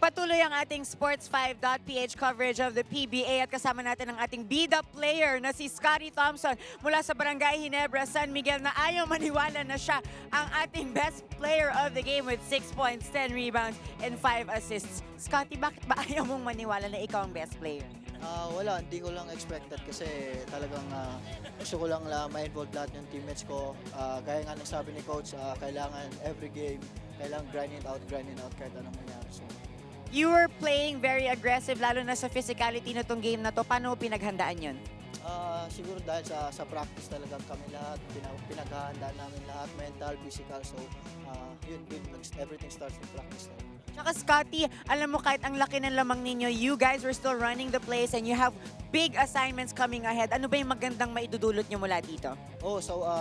Patuloy ang ating Sports5.ph coverage of the PBA at kasama natin ang ating bida player na si Scotty Thompson mula sa Barangay Ginebra, San Miguel na ayaw maniwala na siya ang ating best player of the game with 6 points, 10 rebounds, and 5 assists. Scotty, bakit ba ayaw mong maniwala na ikaw ang best player? Wala, hindi ko lang expected kasi talagang gusto ko lang ma-involve lahat yung teammates ko. Gaya nga ng sabi ni coach, kailangan every game, kailangan grinding out kahit anong mangyari. So, You were playing very aggressive, lalo na sa physicality na tong game na to. Paano mo pinaghandaan yun? siguro dahil sa practice talagang kami lahat, pinaghahandaan namin lahat, mental, physical. So, everything starts with practice. Tsaka Scotty, alam mo kahit ang laki ng lamang ninyo, you guys were still running the place and you have big assignments coming ahead. Ano ba yung magandang maidudulot nyo mula dito?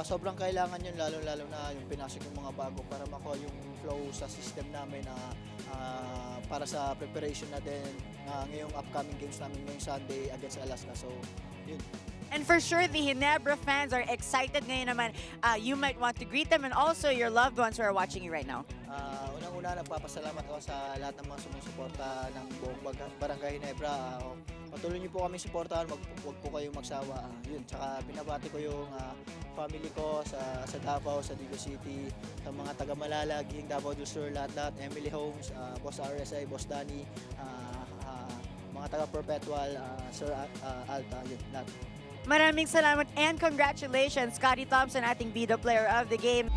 Sobrang kailangan yun, lalo na yung pinasok yung mga bago para makuha yung flow sa system namin para sa preparation natin ngayong upcoming games namin ngayong Sunday against Alaska. So, yun. And for sure, the Ginebra fans are excited ngayon naman. You might want to greet them and also your loved ones who are watching you right now. Unang-una, nagpapasalamat ako sa lahat ng mga sumusuporta ng buong Barangay Ginebra. Patuloy niyo po kami suportahan, wag po kayong magsawa. Yun, tsaka binabati ko yung family ko sa Davao, sa Digo City, sa mga taga-Malala, Ging, Davao del Sur, lahat-lahat, Emily Holmes, Boss RSI, Boss Danny, mga taga-Perpetual, Sir Alta, yun, lahat. Maraming salamat and congratulations, Scotty Thompson, ating bida player of the game.